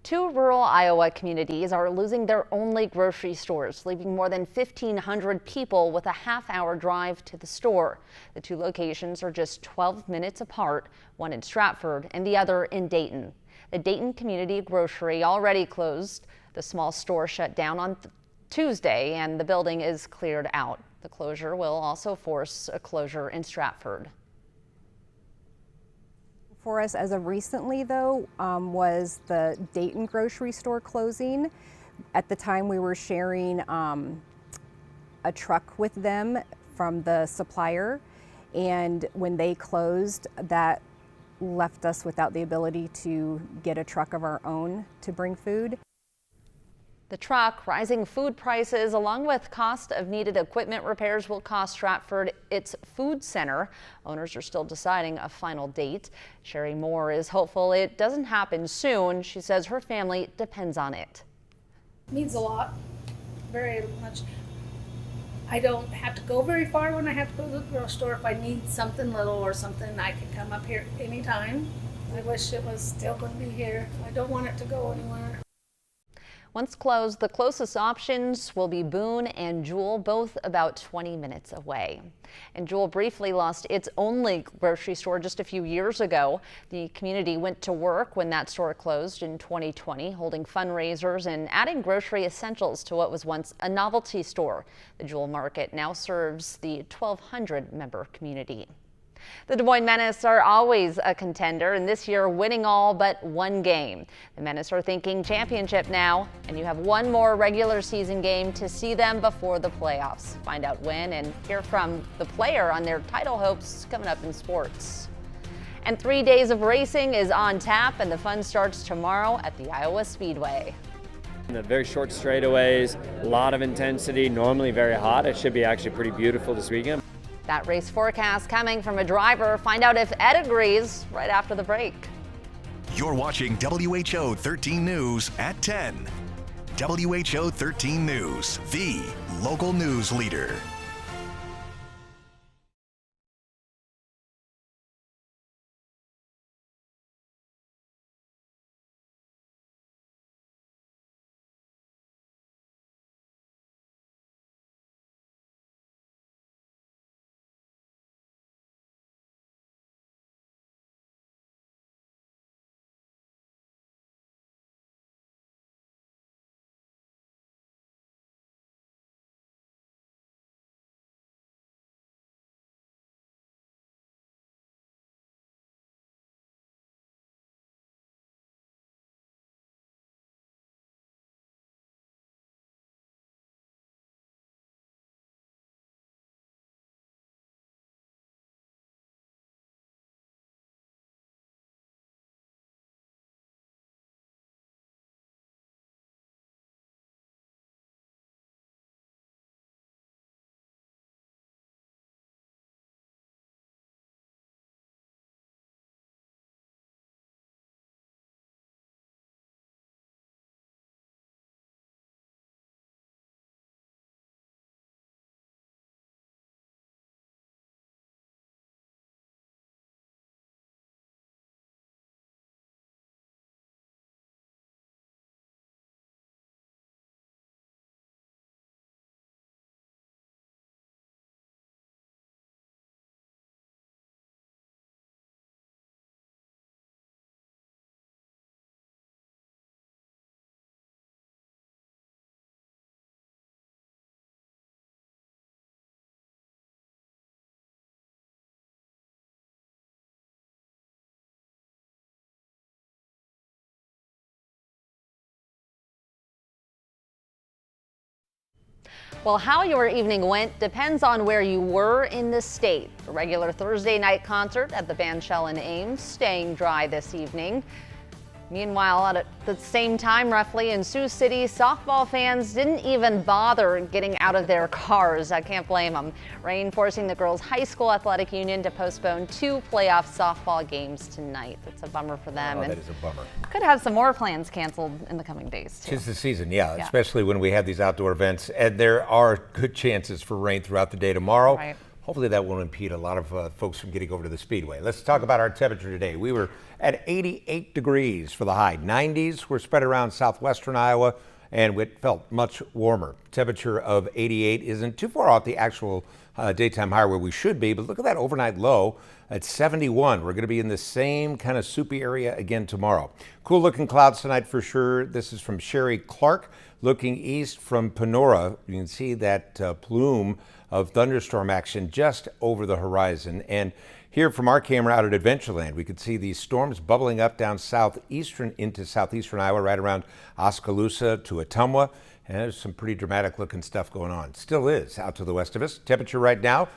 Two rural Iowa communities are losing their only grocery stores, leaving more than 1,500 people with a half-hour drive to the store. The two locations are just 12 minutes apart, one in Stratford and the other in Dayton. The Dayton Community Grocery already closed. The small store shut down on Tuesday and the building is cleared out. The closure will also force a closure in Stratford. For us as of recently, though, was the Dayton grocery store closing. At the time, we were sharing a truck with them from the supplier, and when they closed, that left us without the ability to get a truck of our own to bring food. The truck, rising food prices, along with cost of needed equipment repairs will cost Stratford its food center. Owners are still deciding a final date. Sherry Moore is hopeful it doesn't happen soon. She says her family depends on it. It means a lot, very much. I don't have to go very far when I have to go to the grocery store. If I need something little or something, I can come up here anytime. I wish it was still going to be here. I don't want it to go anywhere. Once closed, the closest options will be Boone and Jewel, both about 20 minutes away. And Jewel briefly lost its only grocery store just a few years ago. The community went to work when that store closed in 2020, holding fundraisers and adding grocery essentials to what was once a novelty store. The Jewel Market now serves the 1,200 member community. The Des Moines Menace are always a contender, and this year winning all but one game. The Menace are thinking championship now, and you have one more regular season game to see them before the playoffs. Find out when and hear from the player on their title hopes coming up in sports. And 3 days of racing is on tap, and the fun starts tomorrow at the Iowa Speedway. The very short straightaways, a lot of intensity, normally very hot. It should be actually pretty beautiful this weekend. That race forecast coming from a driver. Find out if Ed agrees right after the break. You're watching WHO 13 News at 10. WHO 13 News, the local news leader. Well, how your evening went depends on where you were in the state. A regular Thursday night concert at the Band Shell in Ames staying dry this evening. Meanwhile, at the same time, roughly in Sioux City, softball fans didn't even bother getting out of their cars. I can't blame them. Rain forcing the girls' high school athletic union to postpone 2 playoff softball games tonight. That's a bummer for them. Oh, that is a bummer. Could have some more plans canceled in the coming days, too. 'Tis the season, yeah, especially when we have these outdoor events. And there are good chances for rain throughout the day tomorrow. Right. Hopefully that won't impede a lot of folks from getting over to the Speedway. Let's talk about our temperature today. We were at 88 degrees for the high. 90s were spread around southwestern Iowa, and it felt much warmer. Temperature of 88 isn't too far off the actual daytime high where we should be, but look at that overnight low at 71. We're going to be in the same kind of soupy area again tomorrow. Cool looking clouds tonight for sure. This is from Sherry Clark looking east from Panora. You can see that plume of thunderstorm action just over the horizon. And here from our camera out at Adventureland, we could see these storms bubbling up down southeastern into southeastern Iowa, right around Oskaloosa to Ottumwa. And there's some pretty dramatic looking stuff going on. Still is out to the west of us. Temperature right now,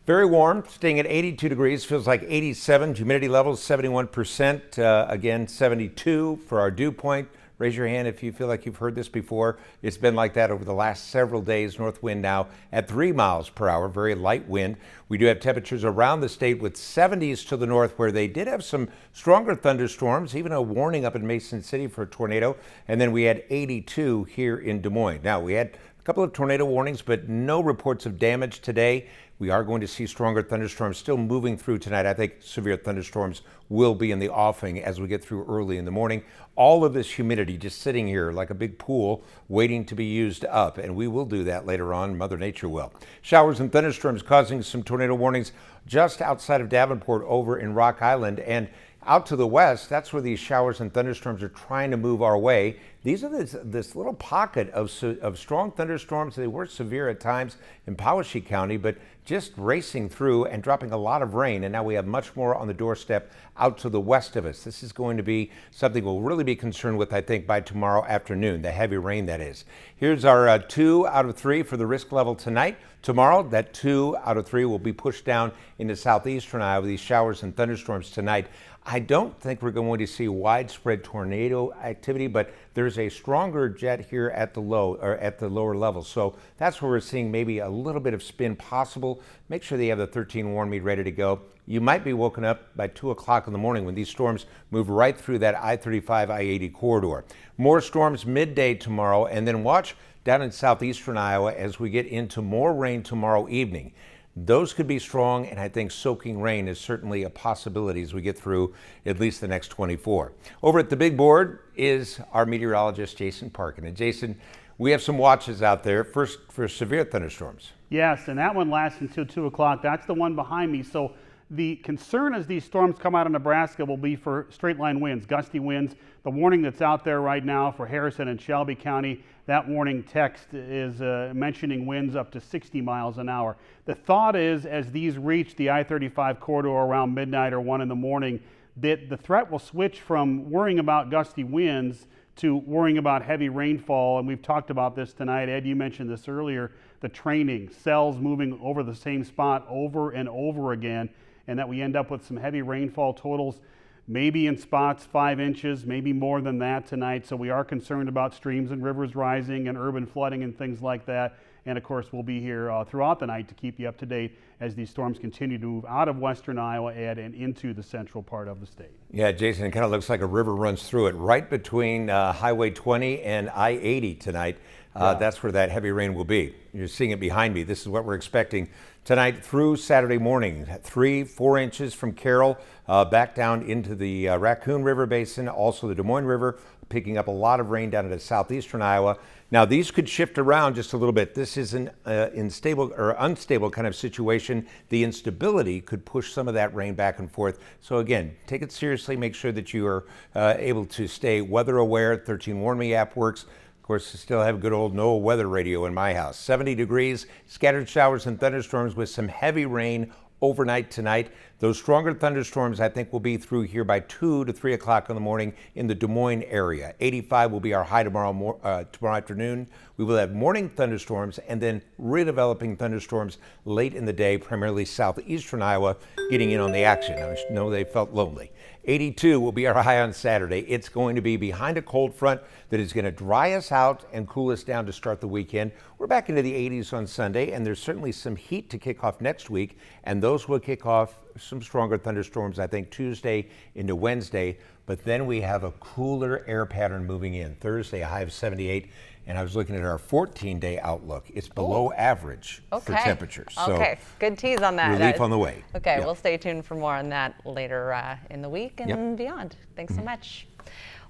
very warm, staying at 82 degrees, feels like 87. Humidity levels 71%, again 72 for our dew point. Raise your hand if you feel like you've heard this before. It's been like that over the last several days. North wind now at 3 miles per hour, very light wind. We do have temperatures around the state with 70s to the north where they did have some stronger thunderstorms, even a warning up in Mason City for a tornado. And then we had 82 here in Des Moines. Now we had a couple of tornado warnings, but no reports of damage today. We are going to see stronger thunderstorms still moving through tonight. I think severe thunderstorms will be in the offing as we get through early in the morning. All of this humidity just sitting here like a big pool waiting to be used up, and we will do that later on. Mother Nature will. Showers and thunderstorms causing some tornado warnings just outside of Davenport over in Rock Island, and out to the west, that's where these showers and thunderstorms are trying to move our way. These are this little pocket of strong thunderstorms. They were severe at times in Poweshiek County, but just racing through and dropping a lot of rain. And now we have much more on the doorstep out to the west of us. This is going to be something we'll really be concerned with, I think, by tomorrow afternoon, the heavy rain that is. Here's our 2 out of 3 for the risk level tonight. Tomorrow, that 2 out of 3 will be pushed down into southeastern Iowa, these showers and thunderstorms tonight. I don't think we're going to see widespread tornado activity, but there's a stronger jet here at the lower level. So that's where we're seeing maybe a little bit of spin possible. Make sure that you have the 13 warn meat ready to go. You might be woken up by 2 o'clock in the morning when these storms move right through that I-35, I-80 corridor. More storms midday tomorrow, and then watch down in southeastern Iowa as we get into more rain tomorrow evening. Those could be strong, and I think soaking rain is certainly a possibility as we get through at least the next 24. Over at the big board is our meteorologist, Jason Parkin. And Jason, we have some watches out there, first for severe thunderstorms. Yes, and that one lasts until 2 o'clock. That's the one behind me. So the concern as these storms come out of Nebraska will be for straight line winds, gusty winds. The warning that's out there right now for Harrison and Shelby County, that warning text is mentioning winds up to 60 miles an hour. The thought is, as these reach the I-35 corridor around midnight or 1 in the morning, that the threat will switch from worrying about gusty winds to worrying about heavy rainfall. And we've talked about this tonight. Ed, you mentioned this earlier, the training, cells moving over the same spot over and over again, and that we end up with some heavy rainfall totals, maybe in spots 5 inches, maybe more than that tonight. So we are concerned about streams and rivers rising and urban flooding and things like that. And of course, we'll be here throughout the night to keep you up to date as these storms continue to move out of western Iowa, Ed, and into the central part of the state. Yeah, Jason, it kind of looks like a river runs through it right between Highway 20 and I-80 tonight. That's where that heavy rain will be. You're seeing it behind me. This is what we're expecting tonight through Saturday morning. 3-4 inches from Carroll back down into the Raccoon River Basin, also the Des Moines River, picking up a lot of rain down into southeastern Iowa. Now, these could shift around just a little bit. This is an unstable kind of situation. The instability could push some of that rain back and forth. So again, take it seriously. Make sure that you are able to stay weather aware. 13 Warn Me app works. Of course, I still have good old NOAA weather radio in my house. 70 degrees, scattered showers and thunderstorms with some heavy rain overnight tonight. Those stronger thunderstorms, I think, will be through here by 2 to 3 o'clock in the morning in the Des Moines area. 85 will be our high tomorrow afternoon. We will have morning thunderstorms and then redeveloping thunderstorms late in the day, primarily southeastern Iowa, getting in on the action. I know they felt lonely. 82 will be our high on Saturday. It's going to be behind a cold front that is going to dry us out and cool us down to start the weekend. We're back into the 80s on Sunday, and there's certainly some heat to kick off next week, and those will kick off some stronger thunderstorms, I think, Tuesday into Wednesday. But then we have a cooler air pattern moving in. Thursday, a high of 78. And I was looking at our 14-day outlook. It's below average for temperatures. Okay, So good tease on that. relief on the way. Okay, Yeah. we'll stay tuned for more on that later in the week and beyond. Thanks so much.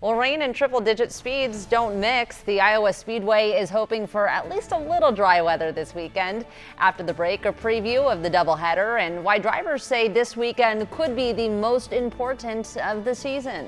Well, rain and triple-digit speeds don't mix. The Iowa Speedway is hoping for at least a little dry weather this weekend. After the break, a preview of the doubleheader and why drivers say this weekend could be the most important of the season.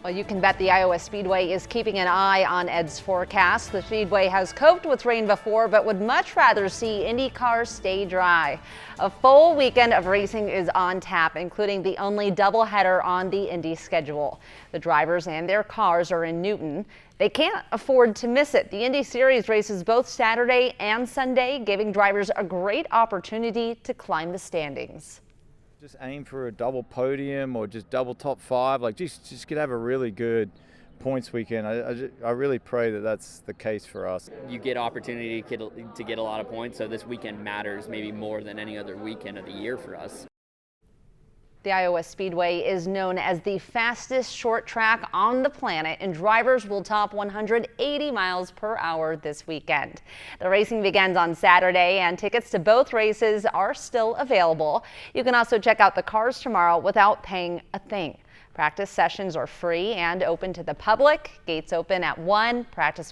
Well, you can bet the Iowa Speedway is keeping an eye on Ed's forecast. The Speedway has coped with rain before, but would much rather see IndyCar stay dry. A full weekend of racing is on tap, including the only doubleheader on the Indy schedule. The drivers and their cars are in Newton. They can't afford to miss it. The Indy Series races both Saturday and Sunday, giving drivers a great opportunity to climb the standings. Just aim for a double podium or just double top five. Like just could have a really good points weekend. I really pray that that's the case for us. You get opportunity to get a lot of points, so this weekend matters maybe more than any other weekend of the year for us. The Iowa Speedway is known as the fastest short track on the planet, and drivers will top 180 miles per hour this weekend. The racing begins on Saturday, and tickets to both races are still available. You can also check out the cars tomorrow without paying a thing. Practice sessions are free and open to the public. Gates open at 1. Practice